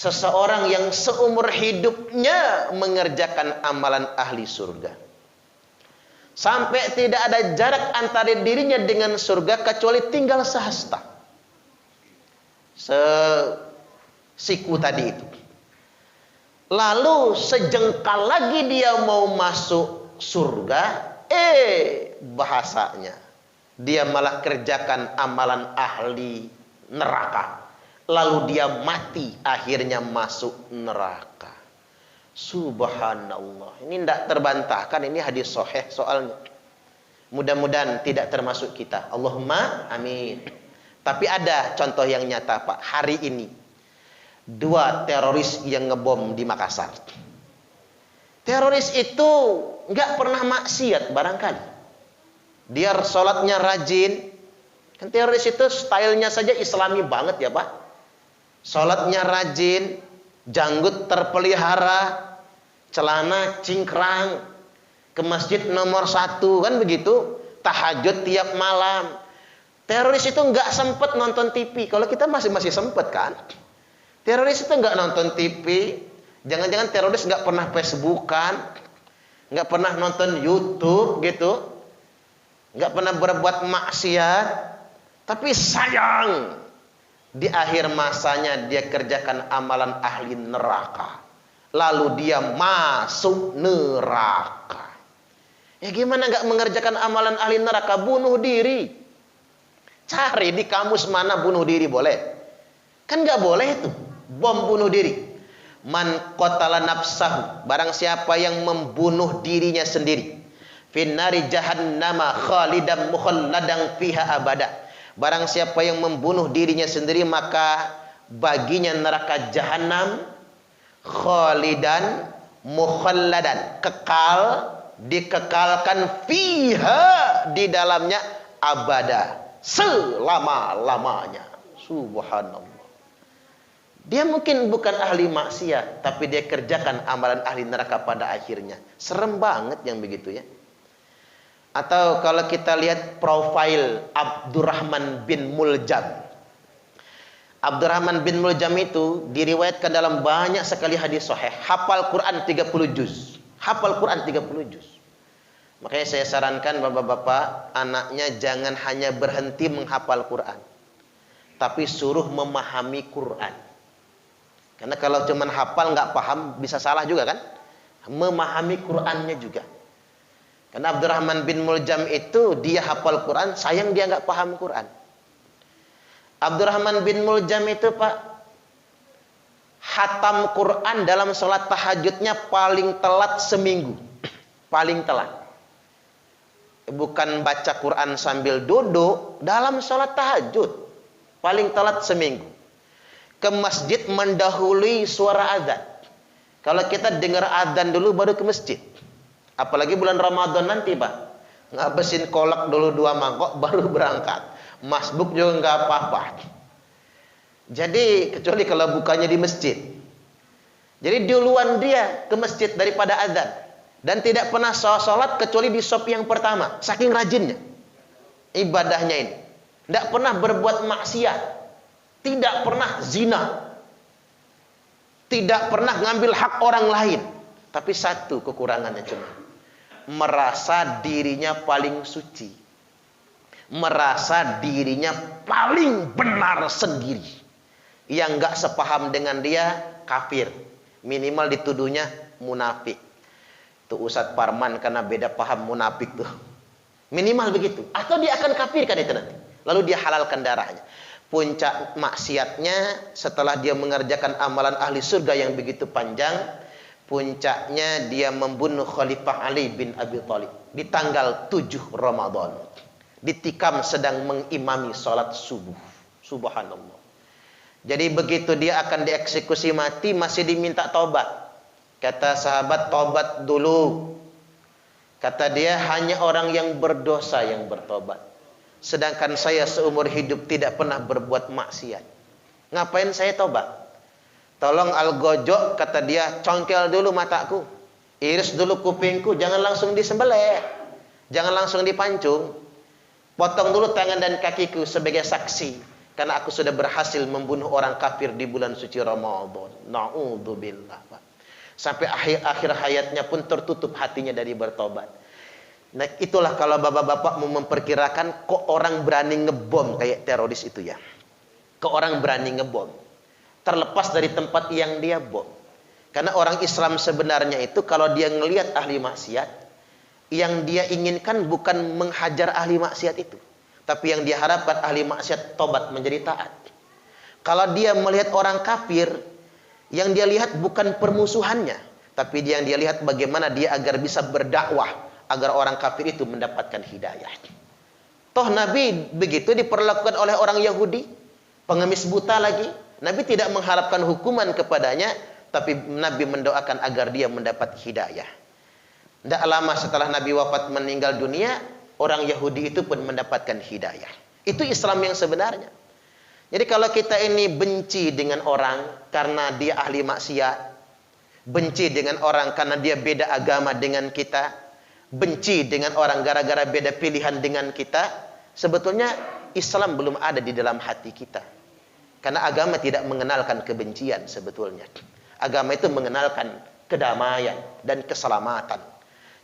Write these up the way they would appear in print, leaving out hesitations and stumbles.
seseorang yang seumur hidupnya mengerjakan amalan ahli surga. Sampai tidak ada jarak antara dirinya dengan surga kecuali tinggal sehasta. Siku tadi itu. Lalu sejengkal lagi dia mau masuk surga, bahasanya dia malah kerjakan amalan ahli neraka. Lalu dia mati, akhirnya masuk neraka. Subhanallah. Ini tidak terbantahkan, ini hadis sahih soalnya. Mudah-mudahan tidak termasuk kita. Allahumma amin. Tapi ada contoh yang nyata, Pak. Hari ini 2 teroris yang ngebom di Makassar. Teroris itu nggak pernah maksiat barangkali. Dia sholatnya rajin. Kan teroris itu stylenya saja islami banget ya Pak. Sholatnya rajin, janggut terpelihara, celana cingkrang, ke masjid nomor 1 kan begitu, tahajud tiap malam. Teroris itu nggak sempet nonton TV. Kalau kita masih sempet kan. Teroris itu nggak nonton TV. Jangan-jangan teroris nggak pernah Facebookan, nggak pernah nonton YouTube gitu, nggak pernah berbuat maksiat. Tapi sayang, di akhir masanya dia kerjakan amalan ahli neraka. Lalu dia masuk neraka. Ya gimana nggak mengerjakan amalan ahli neraka? Bunuh diri. Cari di kamus mana bunuh diri boleh. Kan nggak boleh itu. Bom bunuh diri. Man qatala nafsahu. Barang siapa yang membunuh dirinya sendiri. Finnari jahannama khalidan mukhalladan fiha abada. Barang siapa yang membunuh dirinya sendiri, maka baginya neraka jahanam khalidan mukhalladan. Kekal, dikekalkan fiha, di dalamnya abada. Selama-lamanya. Subhanallah. Dia mungkin bukan ahli maksiat, tapi dia kerjakan amalan ahli neraka pada akhirnya. Serem banget yang begitu ya. Atau kalau kita lihat profil Abdurrahman bin Muljam. Abdurrahman bin Muljam itu diriwayatkan dalam banyak sekali hadis sahih. Hafal Quran 30 juz. Hafal Quran 30 juz. Makanya saya sarankan bapak-bapak, anaknya jangan hanya berhenti menghafal Quran, tapi suruh memahami Quran. Karena kalau cuma hafal nggak paham bisa salah juga kan? Memahami Qurannya juga. Karena Abdurrahman bin Muljam itu dia hafal Quran, sayang dia nggak paham Quran. Abdurrahman bin Muljam itu Pak, khatam Quran dalam sholat tahajudnya paling telat seminggu. Paling telat. Bukan baca Quran sambil duduk, dalam sholat tahajud paling telat seminggu. Ke masjid mendahului suara azan. Kalau kita dengar azan dulu baru ke masjid. Apalagi bulan Ramadan nanti Pak, ngabisin kolak dulu 2 mangkok baru berangkat. Masbuk juga nggak apa-apa. Jadi kecuali kalau bukanya di masjid. Jadi duluan dia ke masjid daripada azan. Dan tidak pernah sholat kecuali di sop yang pertama. Saking rajinnya ibadahnya ini. Tidak pernah berbuat maksiat. Tidak pernah zina. Tidak pernah ngambil hak orang lain. Tapi satu kekurangannya cuma. Merasa dirinya paling suci. Merasa dirinya paling benar sendiri. Yang gak sepaham dengan dia kafir. Minimal dituduhnya munafik. Tuh Ustadz Parman karena beda paham munafik tuh. Minimal begitu. Atau dia akan kafirkan itu nanti. Lalu dia halalkan darahnya. Puncak maksiatnya setelah dia mengerjakan amalan ahli surga yang begitu panjang. Puncaknya dia membunuh Khalifah Ali bin Abi Thalib. Di tanggal 7 Ramadan. Ditikam sedang mengimami sholat subuh. Subhanallah. Jadi begitu dia akan dieksekusi mati masih diminta taubat. Kata sahabat, tobat dulu. Kata dia, hanya orang yang berdosa yang bertobat. Sedangkan saya seumur hidup tidak pernah berbuat maksiat. Ngapain saya tobat? Tolong al-gojok, kata dia, congkel dulu mataku. Iris dulu kupingku, jangan langsung disembelih. Jangan langsung dipancung. Potong dulu tangan dan kakiku sebagai saksi. karena aku sudah berhasil membunuh orang kafir di bulan suci Ramadan. Na'udzubillah, Pak. Sampai akhir hayatnya pun tertutup hatinya dari bertobat. Nah, itulah kalau bapak-bapak mau memperkirakan kok orang berani ngebom kayak teroris itu ya. Kok orang berani ngebom. Terlepas dari tempat yang dia bom. Karena orang Islam sebenarnya itu kalau dia ngelihat ahli maksiat, yang dia inginkan bukan menghajar ahli maksiat itu. Tapi yang diharapkan ahli maksiat tobat menjadi taat. Kalau dia melihat orang kafir, yang dia lihat bukan permusuhannya, tapi yang dia lihat bagaimana dia agar bisa berdakwah, agar orang kafir itu mendapatkan hidayah. Toh Nabi begitu diperlakukan oleh orang Yahudi, pengemis buta lagi. Nabi tidak mengharapkan hukuman kepadanya, tapi Nabi mendoakan agar dia mendapat hidayah. Tidak lama setelah Nabi wafat meninggal dunia, orang Yahudi itu pun mendapatkan hidayah. Itu Islam yang sebenarnya. Jadi kalau kita ini benci dengan orang karena dia ahli maksiat, benci dengan orang karena dia beda agama dengan kita, benci dengan orang gara-gara beda pilihan dengan kita, sebetulnya Islam belum ada di dalam hati kita. Karena agama tidak mengenalkan kebencian sebetulnya. Agama itu mengenalkan kedamaian dan keselamatan.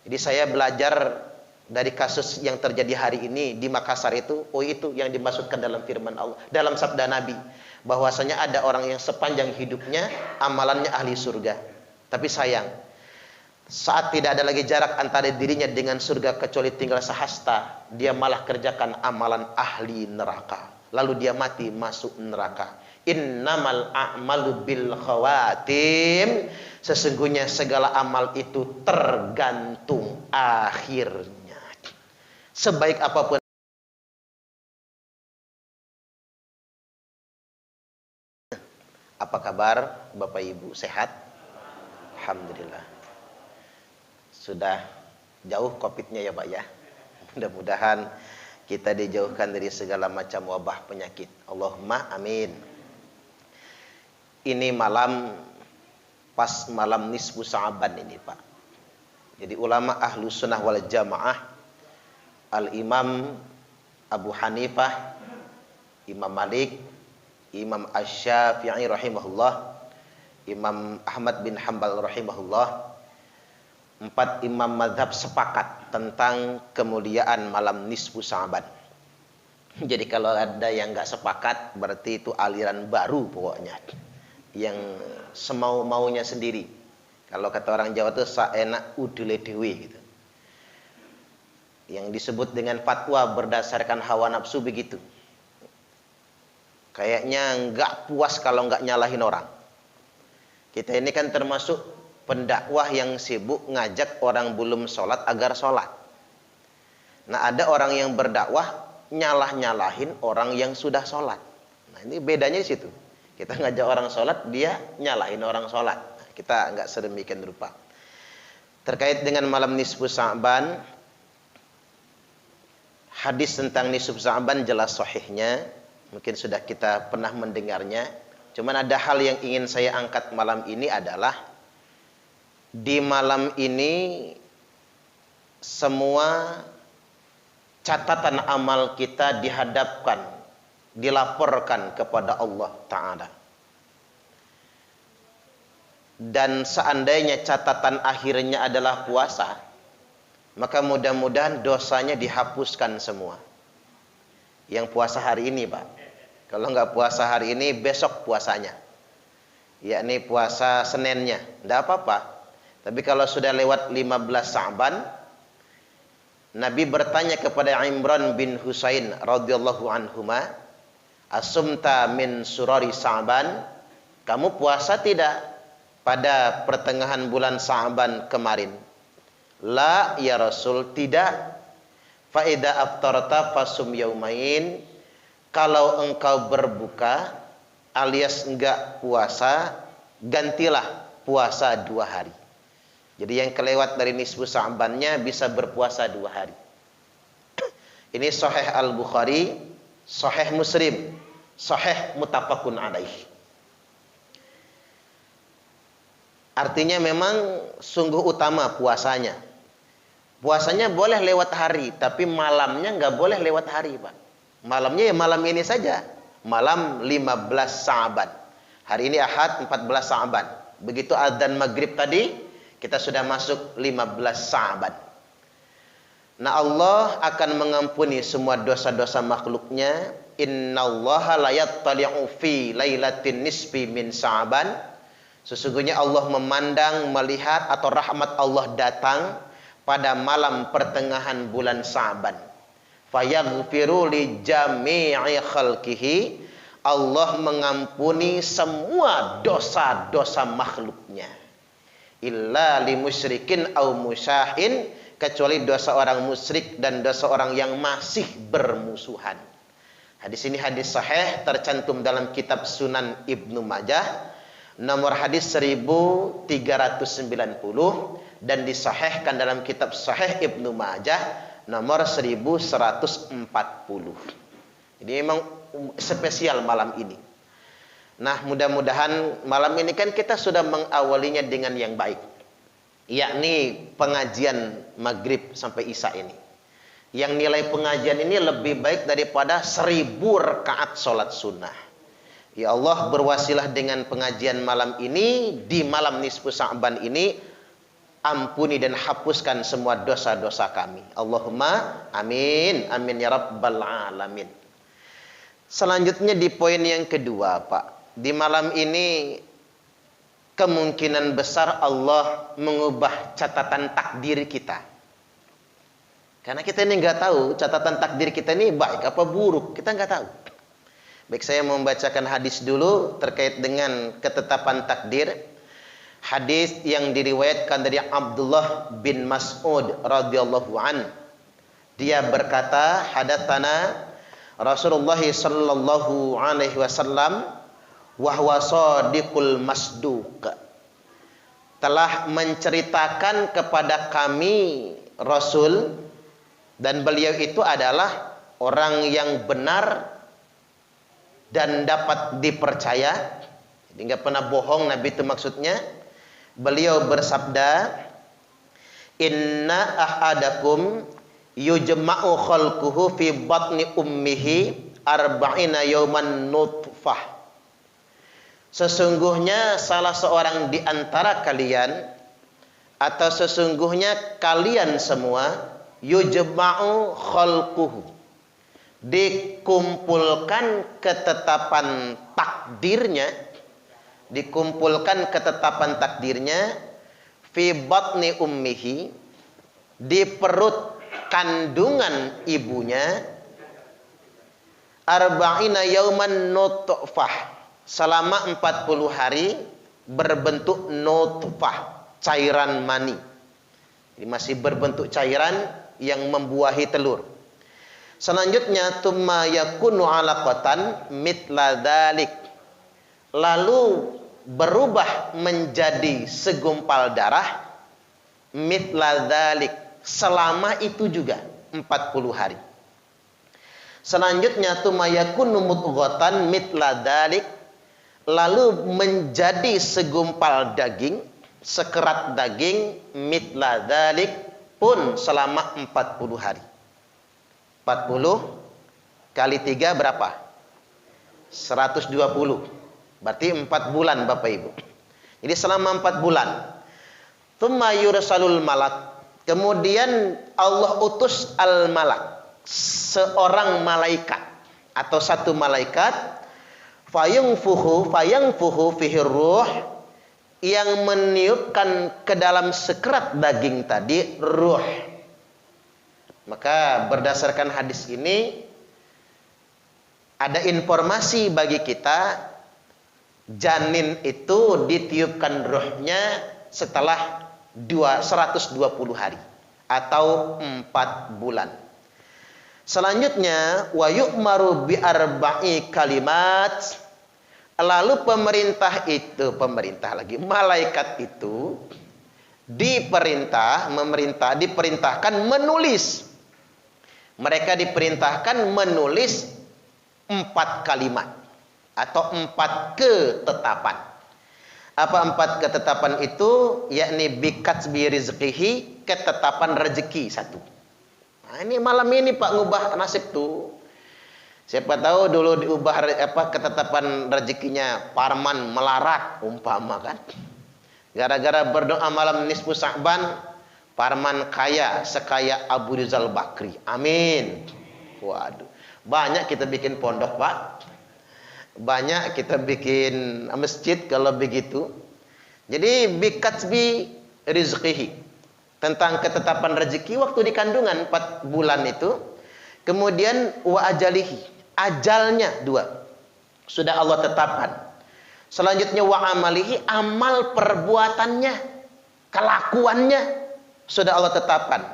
Jadi saya belajar dari kasus yang terjadi hari ini di Makassar itu, itu yang dimaksudkan dalam firman Allah, dalam sabda Nabi, bahwasanya ada orang yang sepanjang hidupnya amalannya ahli surga. Tapi sayang, saat tidak ada lagi jarak antara dirinya dengan surga kecuali tinggal sehasta, dia malah kerjakan amalan ahli neraka. Lalu dia mati masuk neraka. Innamal a'malu bil khawatim. Sesungguhnya segala amal itu tergantung akhirnya. Sebaik apapun. Apa kabar Bapak Ibu? Sehat? Alhamdulillah. Sudah jauh COVID-nya ya Pak ya. Mudah-mudahan kita dijauhkan dari segala macam wabah penyakit. Allahumma amin. Ini malam, pas malam nisfu Sa'ban ini Pak. Jadi ulama ahlu sunnah wal jamaah, Al-Imam Abu Hanifah, Imam Malik, Imam Asy-Syafi'i rahimahullah, Imam Ahmad bin Hanbal rahimahullah, 4 imam mazhab sepakat tentang kemuliaan malam nisfu Sa'ban. Jadi kalau ada yang nggak sepakat, berarti itu aliran baru pokoknya, yang semau-maunya sendiri. Kalau kata orang Jawa itu saenak udule dewe gitu. Yang disebut dengan fatwa berdasarkan hawa nafsu begitu. Kayaknya nggak puas kalau nggak nyalahin orang. Kita ini kan termasuk pendakwah yang sibuk ngajak orang belum sholat agar sholat. Nah ada orang yang berdakwah nyalah-nyalahin orang yang sudah sholat. Nah ini bedanya di situ. Kita ngajak orang sholat, dia nyalahin orang sholat. Nah, kita nggak sedemikian rupa. Terkait dengan malam nisfu Sa'ban, hadis tentang nisfu Sa'ban jelas sahihnya. Mungkin sudah kita pernah mendengarnya. Cuman ada hal yang ingin saya angkat malam ini adalah, di malam ini semua catatan amal kita dihadapkan, dilaporkan kepada Allah Ta'ala. Dan seandainya catatan akhirnya adalah puasa, maka mudah-mudahan dosanya dihapuskan semua. Yang puasa hari ini Pak, kalau nggak puasa hari ini, besok puasanya, yakni puasa Seninnya, tidak apa-apa. Tapi kalau sudah lewat 15 Sa'ban, Nabi bertanya kepada Imran bin Husain radhiyallahu anhuma, asumta min surari Sa'ban, kamu puasa tidak pada pertengahan bulan Sa'ban kemarin? La ya Rasul, tidak. Fa idza aftarta fasum yaumain, kalau engkau berbuka alias enggak puasa, gantilah puasa 2 hari. Jadi yang kelewat dari nisfu Sa'bannya bisa berpuasa 2 hari. Ini Sahih Al-Bukhari, Sahih Muslim, Sahih muttafaqun alaih. Artinya memang sungguh utama puasanya. Puasanya boleh lewat hari, tapi malamnya nggak boleh lewat hari Pak. Malamnya ya malam ini saja. malam 15 Sa'ban. Hari ini Ahad 14 Sa'ban. Begitu adzan maghrib tadi, kita sudah masuk 15 Sa'ban. Nah, Allah akan mengampuni semua dosa-dosa makhluknya. Innallaha la yattali'u fi lailatin nisfi min Sa'ban. Sesungguhnya Allah memandang, melihat, atau rahmat Allah datang pada malam pertengahan bulan Sa'ban. Fayaghfiru li jami'i khalqihi. Allah mengampuni semua dosa-dosa makhluknya. Illa li musyrikin au musyahin, kecuali dosa orang musyrik dan dosa orang yang masih bermusuhan. Hadis ini hadis sahih, tercantum dalam kitab Sunan Ibnu Majah, nomor hadis 1390, dan disahihkan dalam kitab Sahih Ibnu Majah nomor 1140. Ini memang spesial malam ini. Nah, mudah-mudahan malam ini kan kita sudah mengawalinya dengan yang baik, yakni pengajian maghrib sampai isya ini. Yang nilai pengajian ini lebih baik daripada 1000 rakaat sholat sunnah. Ya Allah, berwasilah dengan pengajian malam ini, di malam nisfu Sa'ban ini, ampuni dan hapuskan semua dosa-dosa kami. Allahumma amin, amin ya rabbal alamin. Selanjutnya di poin yang kedua, Pak. Di malam ini kemungkinan besar Allah mengubah catatan takdir kita. Karena kita ini nggak tahu catatan takdir kita ini baik apa buruk, kita nggak tahu. Baik, saya membacakan hadis dulu terkait dengan ketetapan takdir. Hadis yang diriwayatkan dari Abdullah bin Mas'ud radhiyallahu an. Dia berkata, hadatsana Rasulullah sallallahu alaihi wasallam wa huwa shadiqul masduq. Telah menceritakan kepada kami Rasul, dan beliau itu adalah orang yang benar dan dapat dipercaya. Jadi nggak pernah bohong Nabi itu maksudnya. Beliau bersabda, inna ahadakum yujma'u khalquhu fi batni ummihi arba'ina yawman nutfah. Sesungguhnya salah seorang di antara kalian, atau sesungguhnya kalian semua, yujma'u khalquhu, dikumpulkan ketetapan takdirnya, dikumpulkan ketetapan takdirnya fi batni ummihi, di perut kandungan ibunya, arba'ina yauman nutfah, selama 40 hari berbentuk nutfah, cairan mani. Jadi masih berbentuk cairan yang membuahi telur. Selanjutnya tumma yakunu alaqatan mitla dzalik, lalu berubah menjadi segumpal darah, mitla dzalik, selama itu juga 40 hari. Selanjutnya tumma yakunu mudghatan mitla dzalik, lalu menjadi segumpal daging, sekerat daging, mitla dzalik, pun selama 40 hari. 40 kali 3 berapa? 120. Berarti 4 bulan Bapak Ibu. Jadi selama 4 bulan. Tsumma yursalul malak. Kemudian Allah utus al-malak, seorang malaikat atau satu malaikat, fayangfuhu fihi ruh, yang meniupkan ke dalam sekerat daging tadi ruh. Maka berdasarkan hadis ini ada informasi bagi kita, janin itu ditiupkan ruhnya setelah 120 hari atau 4 bulan. Selanjutnya wa yu'maru bi arba'i kalimat, lalu malaikat itu diperintahkan menulis. Mereka diperintahkan menulis 4 kalimat atau 4 ketetapan. Apa 4 ketetapan itu? Yakni bikatsbi rizqihi, ketetapan rezeki 1. Nah, ini malam ini Pak ngubah nasib tuh. Siapa tahu dulu diubah ketetapan rezekinya Parman melarat umpama kan. Gara-gara berdoa malam nisfu Sa'ban, Parman kaya sekaya Abu Rizal Bakri. Amin. Waduh, banyak kita bikin pondok, Pak. Banyak kita bikin masjid kalau begitu. Jadi bikatsbi rizqihi, tentang ketetapan rezeki waktu di kandungan 4 bulan itu. Kemudian wa ajalihi, ajalnya 2 sudah Allah tetapkan. Selanjutnya wa amalihi, amal perbuatannya, kelakuannya sudah Allah tetapkan.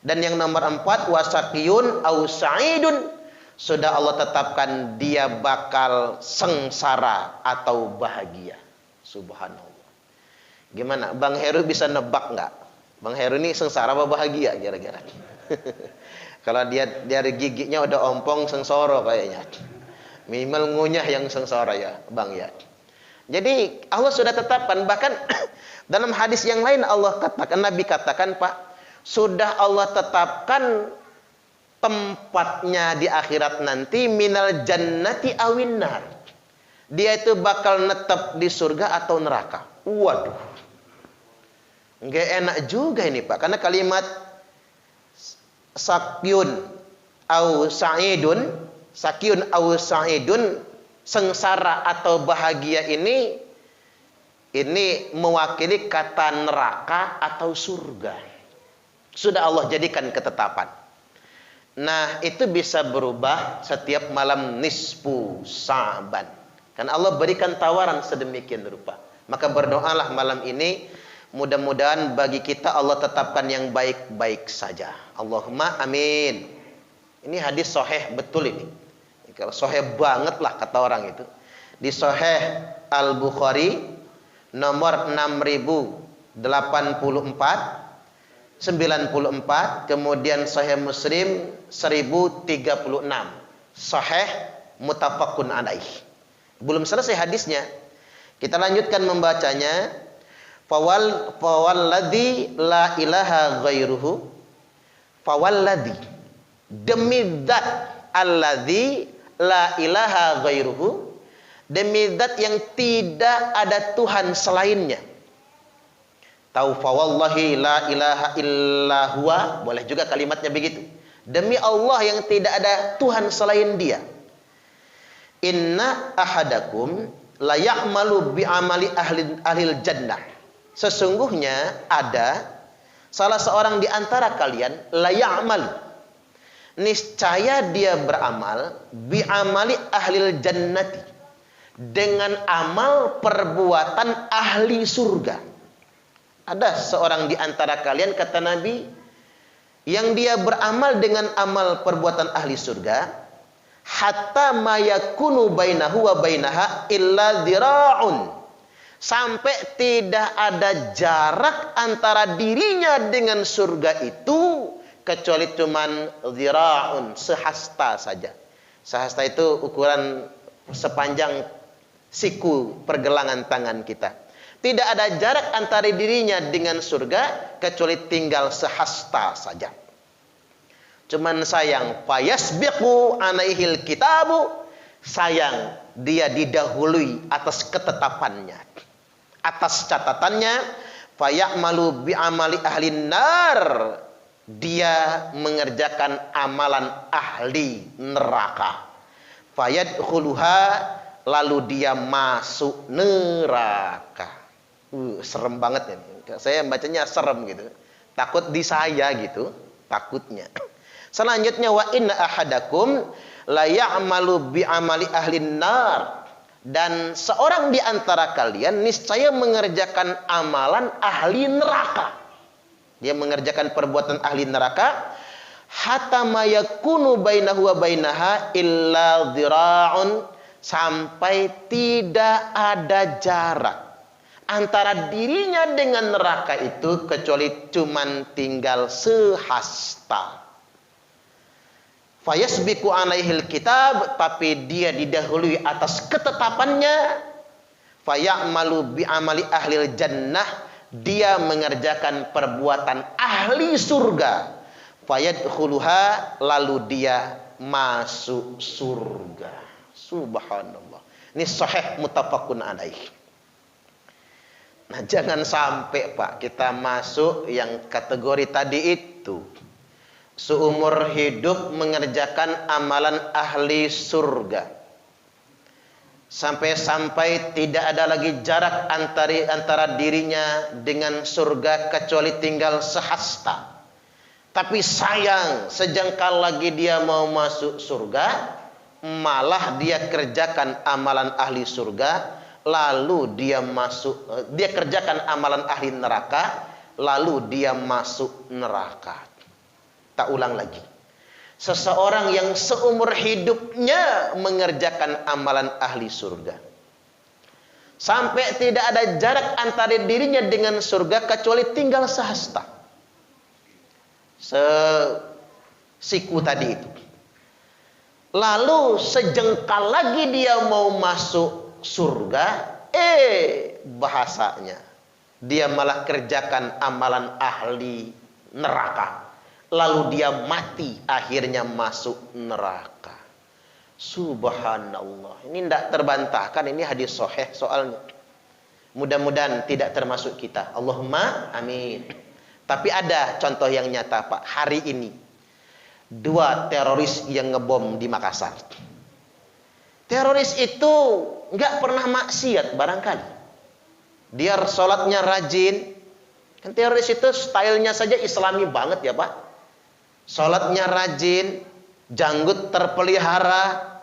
Dan yang nomor 4 wasaqiyun au sa'idun, sudah Allah tetapkan dia bakal sengsara atau bahagia. Subhanallah. Gimana? Bang Heru bisa nebak nggak? Bang Heru ini sengsara apa bahagia kira-kira? Kalau dia dari giginya udah ompong, sengsara kayaknya. Minimal ngunyah yang sengsara ya, Bang ya. Jadi Allah sudah tetapkan, bahkan dalam hadis yang lain Allah katakan, Nabi katakan, Pak, sudah Allah tetapkan tempatnya di akhirat nanti minal jannati awin nar. Dia itu bakal netep di surga atau neraka. Waduh. Nggak enak juga ini, Pak, karena kalimat sakyun au sa'idun, sakyun au sa'idun, sengsara atau bahagia ini mewakili kata neraka atau surga. Sudah Allah jadikan ketetapan. Nah, itu bisa berubah setiap malam nisfu Sa'ban. Karena Allah berikan tawaran sedemikian rupa. Maka berdoalah malam ini, mudah-mudahan bagi kita Allah tetapkan yang baik-baik saja. Allahumma amin. Ini hadis sahih betul ini. Kalau sahih banget lah kata orang itu. Di Sahih Al-Bukhari nomor 6084, kemudian Sahih Muslim 1036. Sahih muttafaqun alaih. Belum selesai hadisnya. Kita lanjutkan membacanya. Fawalladzi la ilaha ghairuhu, fawalladzi, demi zat alladzi la ilaha ghairuhu, demi zat yang tidak ada Tuhan selainnya. Tahu fawallahi la ilaha illa huwa, boleh juga kalimatnya begitu. Demi Allah yang tidak ada Tuhan selain Dia. Inna ahadakum la ya'malu bi amali ahlil jannah. Sesungguhnya ada salah seorang di antara kalian la ya'mal, niscaya dia beramal bi amali ahlil jannati, dengan amal perbuatan ahli surga. Ada seorang di antara kalian, kata Nabi, yang dia beramal dengan amal perbuatan ahli surga, hatta ma yakunu bainahu wa bainaha illa dzira'un, sampai tidak ada jarak antara dirinya dengan surga itu kecuali cuman dzira'un, sehasta saja. Sehasta itu ukuran sepanjang siku pergelangan tangan kita. Tidak ada jarak antara dirinya dengan surga kecuali tinggal sehasta saja. Cuman sayang, fayasbiqu alaihil kitabu, sayang dia didahului atas ketetapannya, atas catatannya. Fayamalu bi amali ahlin nar, dia mengerjakan amalan ahli neraka. Fayadkhuluha, lalu dia masuk neraka. Serem banget ini. Saya bacanya serem gitu. Takut di saya gitu, takutnya. Selanjutnya wa inna ahadakum la ya'malu bi amali ahlin nar, dan seorang di antara kalian niscaya mengerjakan amalan ahli neraka. Dia mengerjakan perbuatan ahli neraka, hatta ma yakunu bainahu wa bainaha illa dzira'un, sampai tidak ada jarak antara dirinya dengan neraka itu kecuali cuman tinggal sehasta. Fayasbiqu alaihil kitab, tapi dia didahului atas ketetapannya. Fayamalu bi amali ahlil jannah, dia mengerjakan perbuatan ahli surga. Fayadkhuluha, lalu dia masuk surga. Subhanallah. Ini sahih muttafaqun alaih. Nah, jangan sampai Pak kita masuk yang kategori tadi itu. Seumur hidup mengerjakan amalan ahli surga. Sampai-sampai tidak ada lagi jarak antara dirinya dengan surga kecuali tinggal sehasta. Tapi sayang, sejengkal lagi dia mau masuk surga, malah dia kerjakan amalan ahli surga, lalu dia kerjakan amalan ahli neraka, lalu dia masuk neraka. Tak ulang lagi. Seseorang yang seumur hidupnya mengerjakan amalan ahli surga, sampai tidak ada jarak antara dirinya dengan surga kecuali tinggal sehasta. Sesiku tadi itu. Lalu sejengkal lagi dia mau masuk surga, bahasanya dia malah kerjakan amalan ahli neraka, lalu dia mati, akhirnya masuk neraka. Subhanallah. Ini tidak terbantahkan, ini hadis sahih soalnya. Mudah-mudahan tidak termasuk kita. Allahumma amin. Tapi ada contoh yang nyata Pak. Hari ini 2 teroris yang ngebom di Makassar. Teroris itu nggak pernah maksiat barangkali. Dia sholatnya rajin. Kan teroris itu stylenya saja Islami banget ya Pak. Sholatnya rajin, janggut terpelihara,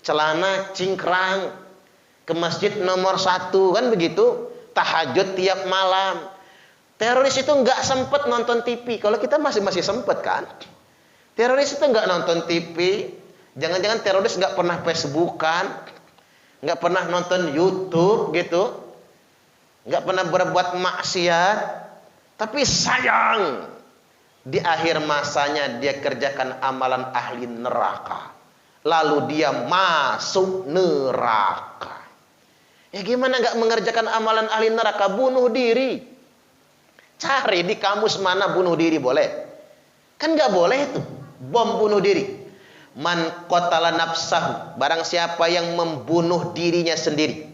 celana cingkrang, ke masjid nomor 1 kan begitu, tahajud tiap malam. Teroris itu nggak sempet nonton TV. Kalau kita masih sempet kan. Teroris itu nggak nonton TV. Jangan-jangan teroris nggak pernah Facebookan, nggak pernah nonton YouTube gitu, nggak pernah berbuat maksiat. Tapi sayang, di akhir masanya dia kerjakan amalan ahli neraka, lalu dia masuk neraka. Ya gimana nggak mengerjakan amalan ahli neraka? Bunuh diri. Cari di kamus mana bunuh diri boleh. Kan nggak boleh itu. Bom bunuh diri. Man qatala nafsahu, barang siapa yang membunuh dirinya sendiri,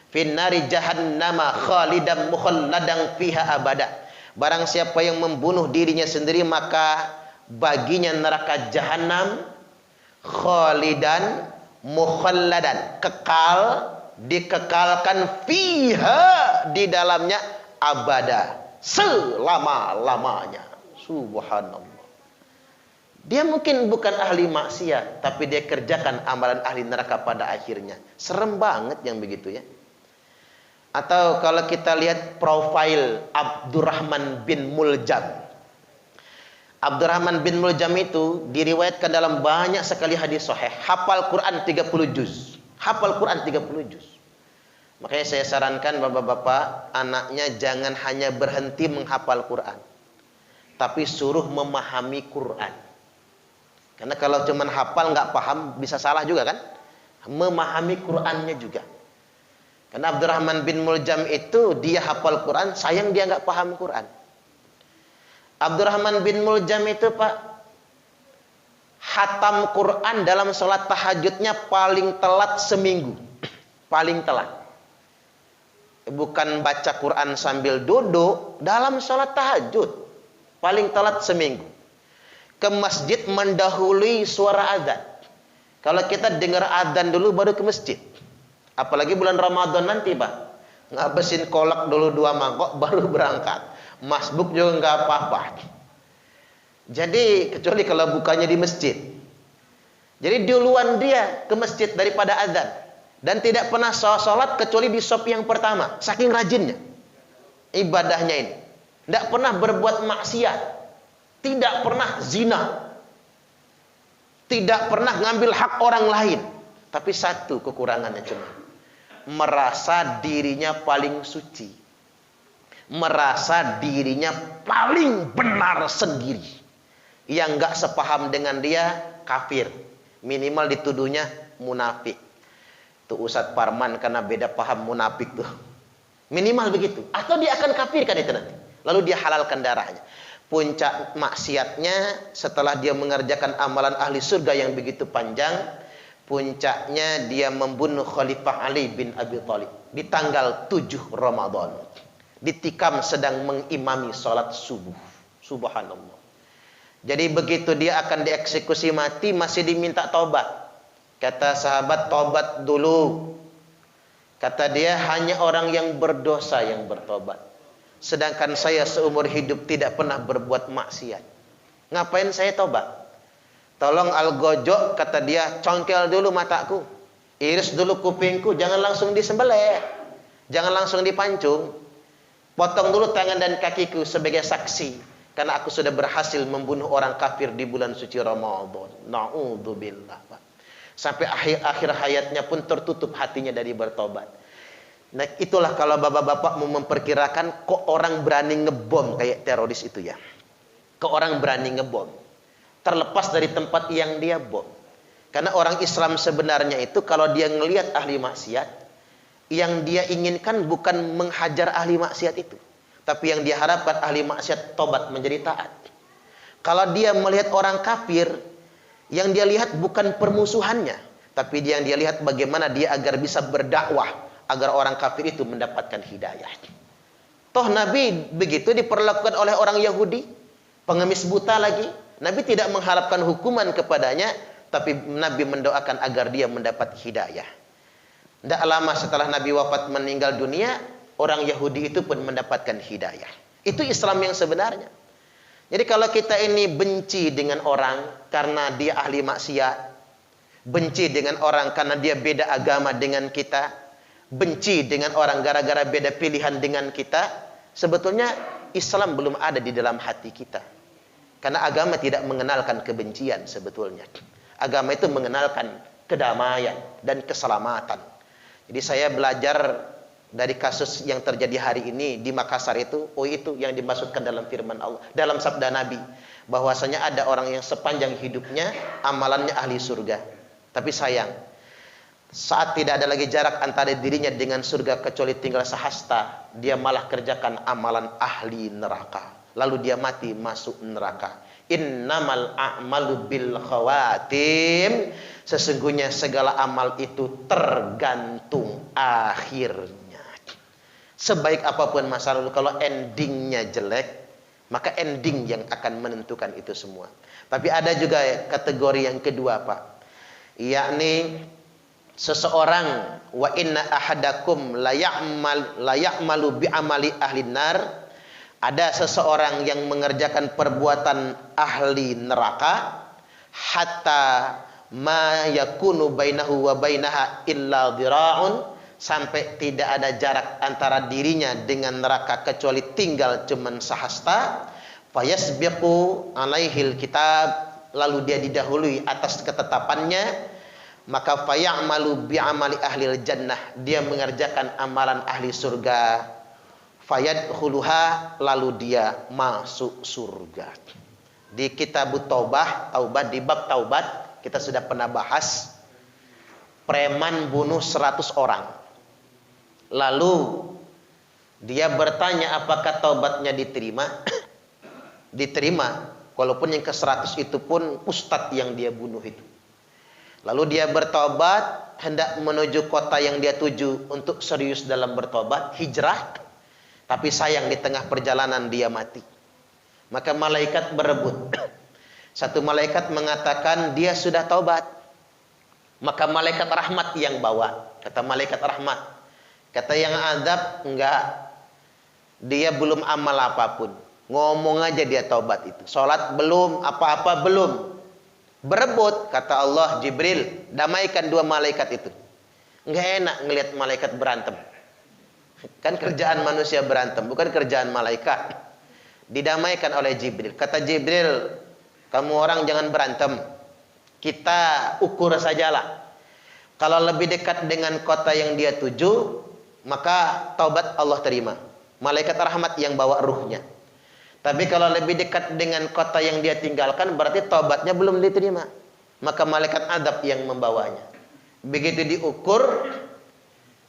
finnari jahannama khalidan mukhalladan fiha abada. Barang siapa yang membunuh dirinya sendiri, maka baginya neraka jahanam, khalidan mukhalladan, kekal, dikekalkan, fiha, di dalamnya, abada, selama-lamanya. Subhanallah. Dia mungkin bukan ahli maksiat, tapi dia kerjakan amalan ahli neraka pada akhirnya. Serem banget yang begitu ya. Atau kalau kita lihat profil Abdurrahman bin Muljam. Abdurrahman bin Muljam itu diriwayatkan dalam banyak sekali hadis sahih. Hafal Quran 30 juz. Hafal Quran 30 juz. Makanya saya sarankan bapak-bapak, anaknya jangan hanya berhenti menghafal Quran, tapi suruh memahami Quran. Karena kalau cuma hafal nggak paham bisa salah juga kan? Memahami Qurannya juga. Karena Abdurrahman bin Muljam itu dia hafal Quran, sayang dia nggak paham Quran. Abdurrahman bin Muljam itu Pak, khatam Quran dalam sholat tahajudnya paling telat seminggu. Paling telat. Bukan baca Quran sambil duduk, dalam sholat tahajud. Paling telat seminggu. Ke masjid mendahului suara azan. Kalau kita dengar azan dulu baru ke masjid. Apalagi bulan Ramadan nanti Pak. Ngabesin kolak dulu 2 mangkok baru berangkat. Masbuk juga nggak apa-apa. Jadi kecuali kalau bukanya di masjid. Jadi duluan dia ke masjid daripada azan. Dan tidak pernah sholat kecuali di shop yang pertama. Saking rajinnya ibadahnya ini. Tidak pernah berbuat maksiat. Tidak pernah zina. Tidak pernah ngambil hak orang lain. Tapi satu kekurangannya cuma merasa dirinya paling suci. Merasa dirinya paling benar sendiri. Yang gak sepaham dengan dia kafir. Minimal dituduhnya munafik. Tuh Ustadz Parman karena beda paham munafik tuh. Minimal begitu. Atau dia akan kafir kan itu nanti. Lalu dia halalkan darahnya. Puncak maksiatnya setelah dia mengerjakan amalan ahli surga yang begitu panjang, puncaknya dia membunuh Khalifah Ali bin Abi Thalib di tanggal 7 Ramadan. Ditikam sedang mengimami salat subuh. Subhanallah. Jadi begitu dia akan dieksekusi mati masih diminta taubat. Kata sahabat, taubat dulu. Kata dia, hanya orang yang berdosa yang bertobat. Sedangkan saya seumur hidup tidak pernah berbuat maksiat. Ngapain saya tobat? Tolong al-gojok, kata dia, congkel dulu mataku. Iris dulu kupingku, jangan langsung disembelih. Jangan langsung dipancung. Potong dulu tangan dan kakiku sebagai saksi. Karena aku sudah berhasil membunuh orang kafir di bulan suci Ramadan. Na'udzubillah. Sampai akhir hayatnya pun tertutup hatinya dari bertobat. Nah, itulah kalau bapak-bapak mau memperkirakan kok orang berani ngebom kayak teroris itu ya. Kok orang berani ngebom. Terlepas dari tempat yang dia bom. Karena orang Islam sebenarnya itu kalau dia ngelihat ahli maksiat, yang dia inginkan bukan menghajar ahli maksiat itu. Tapi yang dia harapkan ahli maksiat tobat menjadi taat. Kalau dia melihat orang kafir, yang dia lihat bukan permusuhannya, tapi yang dia lihat bagaimana dia agar bisa berdakwah, agar orang kafir itu mendapatkan hidayah. Toh Nabi begitu diperlakukan oleh orang Yahudi, pengemis buta lagi. Nabi tidak mengharapkan hukuman kepadanya, tapi Nabi mendoakan agar dia mendapat hidayah. Tidak lama setelah Nabi wafat meninggal dunia, orang Yahudi itu pun mendapatkan hidayah. Itu Islam yang sebenarnya. Jadi kalau kita ini benci dengan orang karena dia ahli maksiat, benci dengan orang karena dia beda agama dengan kita, benci dengan orang gara-gara beda pilihan dengan kita, sebetulnya Islam belum ada di dalam hati kita. Karena agama tidak mengenalkan kebencian sebetulnya. Agama itu mengenalkan kedamaian dan keselamatan. Jadi saya belajar dari kasus yang terjadi hari ini di Makassar itu, itu yang dimaksudkan dalam firman Allah, dalam sabda Nabi, bahwasanya ada orang yang sepanjang hidupnya amalannya ahli surga. Tapi sayang, saat tidak ada lagi jarak antara dirinya dengan surga kecuali tinggal sehasta, dia malah kerjakan amalan ahli neraka. Lalu dia mati masuk neraka. Innamal a'malu bil khawatim. Sesungguhnya segala amal itu tergantung akhirnya. Sebaik apapun masa lalu, kalau endingnya jelek, maka ending yang akan menentukan itu semua. Tapi ada juga kategori yang kedua, Pak. Yakni seseorang, wa inna ahadakum la ya'malu bi amali ahli nar. Ada seseorang yang mengerjakan perbuatan ahli neraka hatta ma yakunu bainahu wa bainaha illa dhira'un, sampai tidak ada jarak antara dirinya dengan neraka kecuali tinggal cuman sehasta. Fayasbiqu alaihil kitab, lalu dia didahului atas ketetapannya. Maka fayamalu bi amali ahlil jannah, dia mengerjakan amalan ahli surga. Fayadkhuluha, lalu dia masuk surga. Di kitab taubat, di bab taubat kita sudah pernah bahas, preman bunuh 100 orang. Lalu dia bertanya apakah taubatnya diterima. Diterima, walaupun yang ke-100 itu pun ustadz yang dia bunuh itu. Lalu dia bertobat, hendak menuju kota yang dia tuju untuk serius dalam bertobat, hijrah. Tapi sayang di tengah perjalanan dia mati. Maka malaikat berebut. Satu malaikat mengatakan dia sudah taubat. Maka malaikat rahmat yang bawa. Kata malaikat rahmat. Kata yang azab, enggak. Dia belum amal apapun. Ngomong aja dia taubat itu. Sholat belum, apa-apa belum. Berebut, kata Allah, Jibril, damaikan 2 malaikat itu. Enggak enak ngelihat malaikat berantem. Kan kerjaan manusia berantem, bukan kerjaan malaikat. Didamaikan oleh Jibril. Kata Jibril, kamu orang jangan berantem. Kita ukur sajalah. Kalau lebih dekat dengan kota yang dia tuju, maka taubat Allah terima. Malaikat rahmat yang bawa ruhnya. Tapi kalau lebih dekat dengan kota yang dia tinggalkan, berarti taubatnya belum diterima. Maka malaikat adab yang membawanya. Begitu diukur,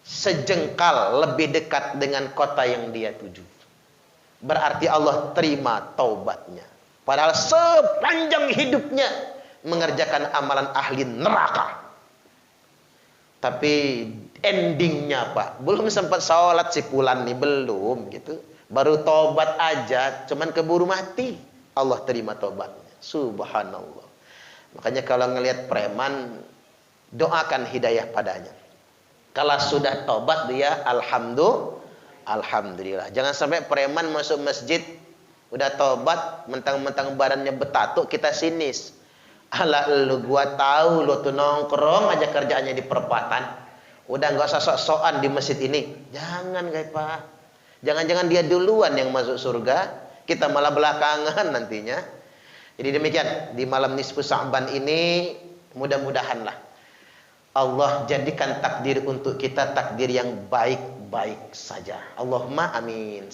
sejengkal lebih dekat dengan kota yang dia tuju. berarti Allah terima taubatnya. Padahal sepanjang hidupnya mengerjakan amalan ahli neraka. Tapi endingnya Pak, belum sempat sholat si Fulan nih, belum gitu. Baru tobat aja, cuman keburu mati. Allah terima tobatnya. Subhanallah. Makanya kalau ngelihat preman, doakan hidayah padanya. Kalau sudah tobat dia, alhamdulillah. Jangan sampai preman masuk masjid, udah tobat, mentang-mentang badannya betatuk, kita sinis. Ala lu gua tahu lu tuh nongkrong aja kerjaannya di perempatan. Udah nggak usah sok-sokan di masjid ini. Jangan guys Pak. Jangan-jangan dia duluan yang masuk surga, kita malah belakangan nantinya. Jadi demikian, di malam nisfu Sya'ban ini mudah-mudahanlah Allah jadikan takdir untuk kita takdir yang baik-baik saja. Allahumma amin.